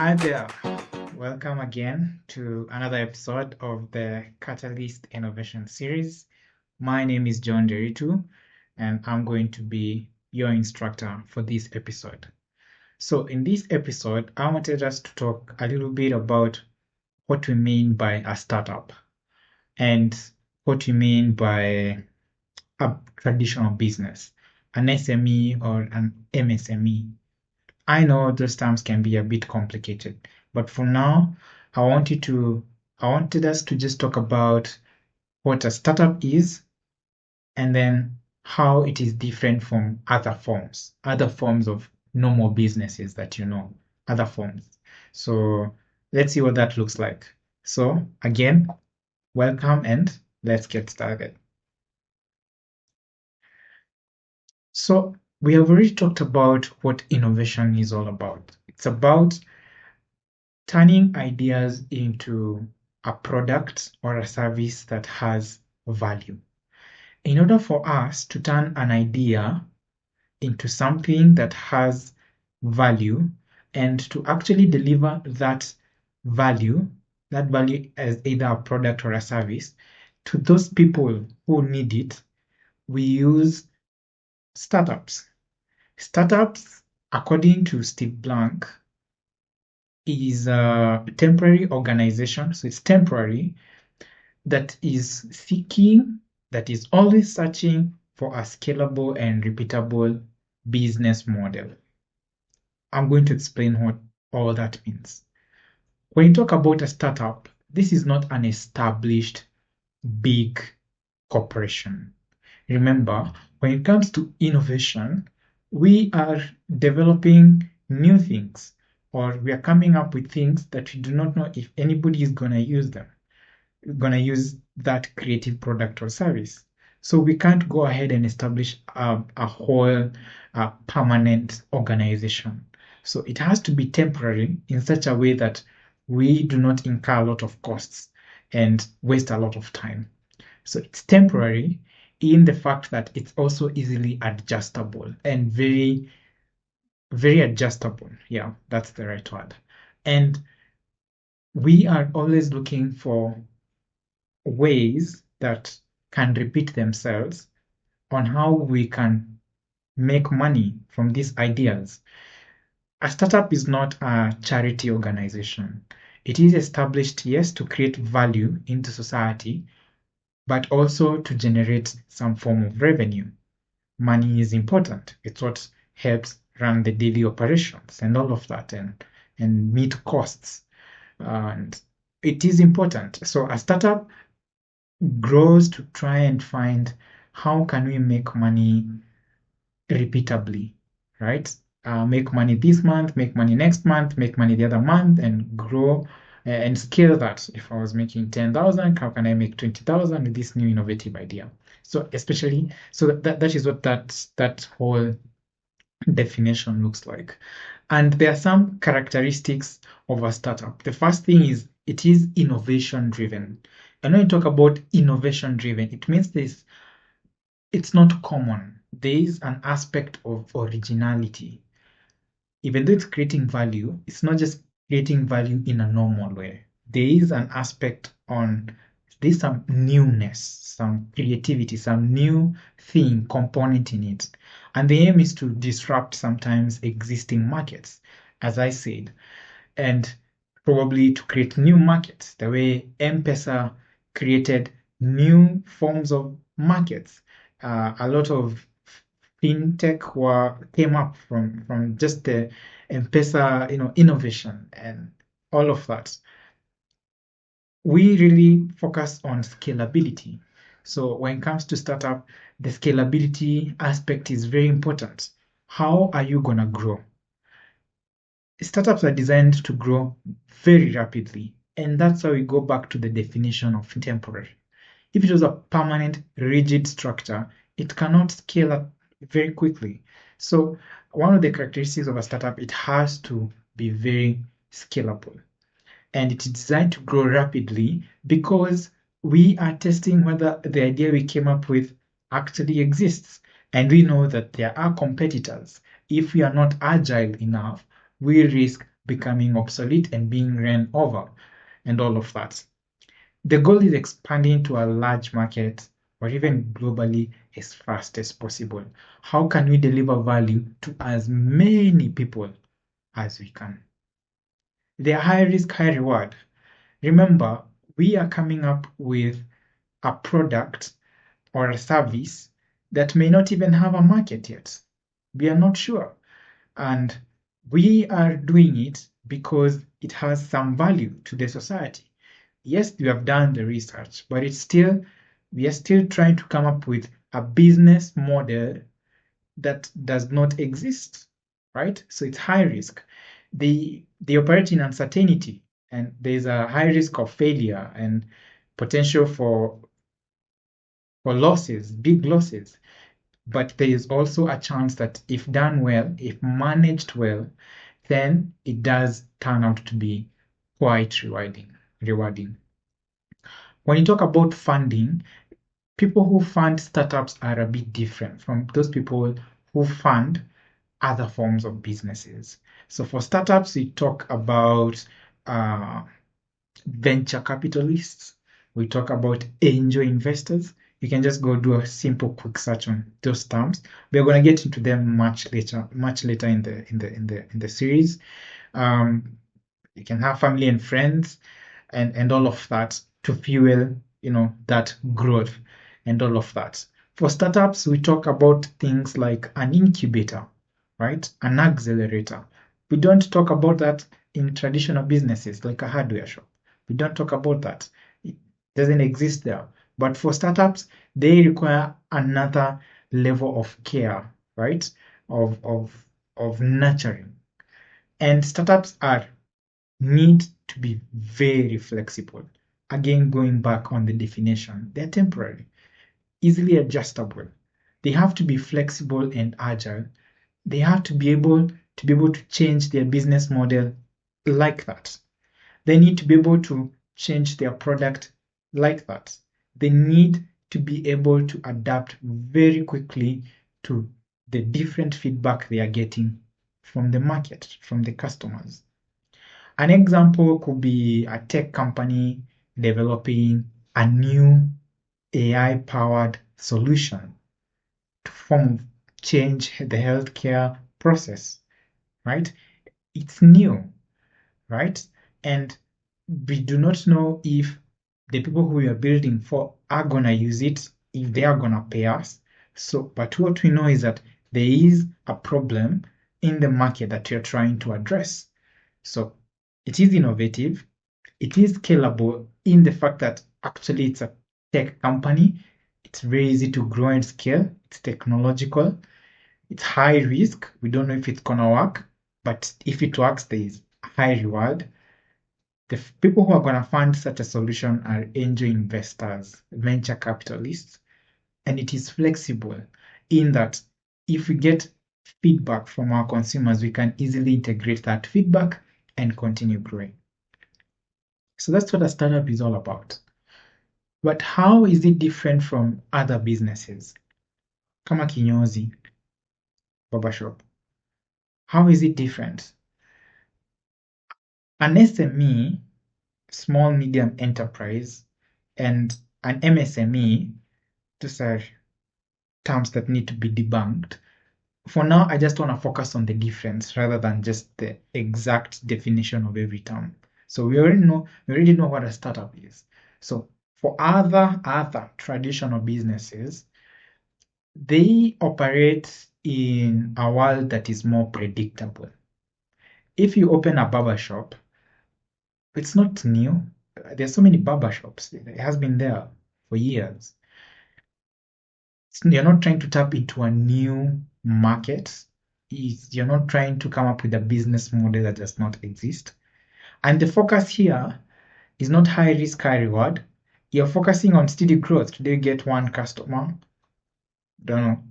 Hi there. Welcome again to another episode of the Catalyst Innovation Series. My name is John Deritu, and I'm going to be your instructor for this episode. So, in this episode, I wanted us to talk a little bit about what we mean by a startup and what we mean by a traditional business, an SME or an MSME. I know those terms can be a bit complicated, but for now, I wanted us to just talk about what a startup is and then how it is different from other forms of normal businesses that you know, other forms. So let's see what that looks like. So again, welcome and let's get started. So we have already talked about what innovation is all about. It's about turning ideas into a product or a service that has value. In order for us to turn an idea into something that has value and to actually deliver value, that value as either a product or a service, to those people who need it, we use startups. Startups, according to Steve Blank, is a temporary organization, so it's temporary, that is always searching for a scalable and repeatable business model. I'm going to explain what all that means. When you talk about a startup, this is not an established big corporation. Remember, when it comes to innovation, we are developing new things, or we are coming up with things that we do not know if anybody is going to use them, going to use that creative product or service. So we can't go ahead and establish a whole permanent organization. So it has to be temporary in such a way that we do not incur a lot of costs and waste a lot of time. So it's temporary in the fact that it's also easily adjustable and very, very adjustable. Yeah, that's the right word. And we are always looking for ways that can repeat themselves on how we can make money from these ideas. A startup is not a charity organization. It is established, yes, to create value into society, but also to generate some form of revenue. Money is important. It's what helps run the daily operations and all of that and meet costs. And it is important. So a startup grows to try and find how can we make money repeatably, right? Make money this month, make money next month, make money the other month, and grow and scale that. If I was making 10,000, how can I make 20,000 with this new innovative idea? So especially, so that is what that whole definition looks like. And there are some characteristics of a startup. The first thing is it is innovation driven. And when you talk about innovation driven, it means it's not common. There is an aspect of originality. Even though it's creating value, it's not just creating value in a normal way. There is an aspect on there's some newness, some creativity, some new thing component in it. And the aim is to disrupt sometimes existing markets, as I said, and probably to create new markets, the way M-Pesa created new forms of markets. A lot of fintech came up from just the M-Pesa, innovation and all of that. We really focus on scalability. So when it comes to startup, the scalability aspect is very important. How are you gonna grow? Startups are designed to grow very rapidly, and that's how we go back to the definition of temporary. If it was a permanent, rigid structure, it cannot scale up very quickly. So one of the characteristics of a startup, it has to be very scalable. And it's designed to grow rapidly because we are testing whether the idea we came up with actually exists. And we know that there are competitors. If we are not agile enough, we risk becoming obsolete and being ran over and all of that. The goal is expanding to a large market or even globally as fast as possible. How can we deliver value to as many people as we can? They are high risk, high reward. Remember, we are coming up with a product or a service that may not even have a market yet. We are not sure. And we are doing it because it has some value to the society. Yes, we have done the research, but we are still trying to come up with a business model that does not exist, right? So it's high risk. They operate in uncertainty, and there's a high risk of failure and potential for losses, big losses. But there is also a chance that if done well, if managed well, then it does turn out to be quite rewarding. When you talk about funding, people who fund startups are a bit different from those people who fund other forms of businesses. So for startups, we talk about uh, venture capitalists, we talk about angel investors. You can just go do a simple quick search on those terms. We're going to get into them much later in the series. You can have family and friends and all of that to fuel that growth and all of that. For startups, we talk about things like an incubator, right? An accelerator. We don't talk about that in traditional businesses like a hardware shop. We don't talk about that. It doesn't exist there. But for startups, they require another level of care, right? Of nurturing. And startups need to be very flexible. Again, going back on the definition, they're temporary, easily adjustable. They have to be flexible and agile. They have to be able to change their business model like that. They need to be able to change their product like that. They need to be able to adapt very quickly to the different feedback they are getting from the market, from the customers. An example could be a tech company developing a new AI-powered solution to change the healthcare process, right? It's new, right? And we do not know if the people who we are building for are going to use it, if they are going to pay us. But what we know is that there is a problem in the market that you're trying to address. So it is innovative. It is scalable in the fact that actually it's a tech company. It's very easy to grow and scale. It's technological. It's high risk. We don't know if it's going to work, but if it works, there is high reward. The people who are going to fund such a solution are angel investors, venture capitalists, and it is flexible in that if we get feedback from our consumers, we can easily integrate that feedback and continue growing. So that's what a startup is all about. But how is it different from other businesses? Kama kinyozi, barbershop. How is it different? An SME, small medium enterprise, and an MSME, those are terms that need to be debunked. For now, I just want to focus on the difference rather than just the exact definition of every term. So we already know what a startup is. So for other traditional businesses, they operate in a world that is more predictable. If you open a barber shop, it's not new. There's so many barber shops. It has been there for years. You're not trying to tap into a new market. You're not trying to come up with a business model that does not exist. And the focus here is not high risk, high reward. You're focusing on steady growth. Today you get one customer. Don't know,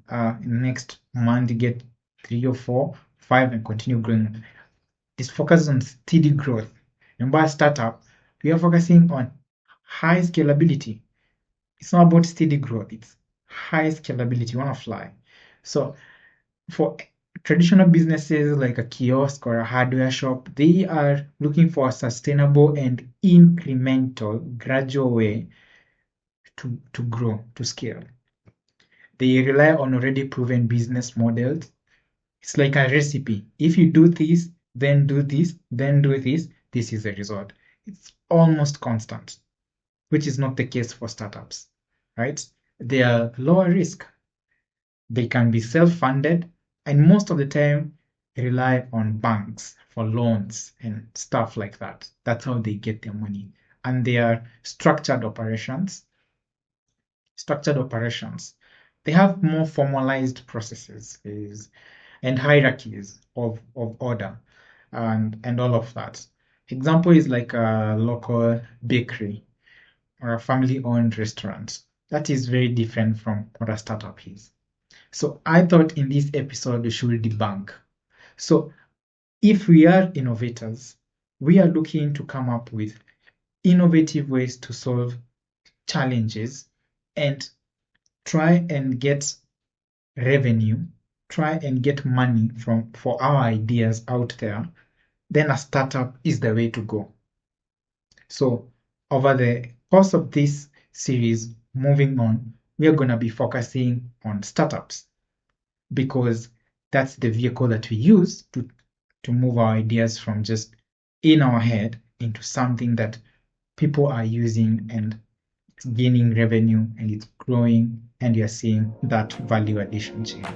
in the next month you get 3 or 4, 5 and continue growing. This focuses on steady growth. Remember, a startup, we are focusing on high scalability. It's not about steady growth, it's high scalability. You want to fly. So for Traditional businesses like a kiosk or a hardware shop, they are looking for a sustainable and incremental, gradual way to grow, to scale. They rely on already proven business models. It's like a recipe. If you do this, then do this, then do this, this is the result. It's almost constant, which is not the case for startups, right? They are lower risk. They can be self-funded, and most of the time rely on banks for loans and stuff like that. That's how they get their money. And they are structured operations. They have more formalized processes and hierarchies of order and all of that. Example is like a local bakery or a family-owned restaurant. That is very different from what a startup is. So I thought in this episode we should debunk. So if we are innovators, we are looking to come up with innovative ways to solve challenges and try and get revenue, try and get money from for our ideas out there, then a startup is the way to go. So over the course of this series, moving on, we are going to be focusing on startups because that's the vehicle that we use to move our ideas from just in our head into something that people are using and it's gaining revenue and it's growing and you're seeing that value addition chain.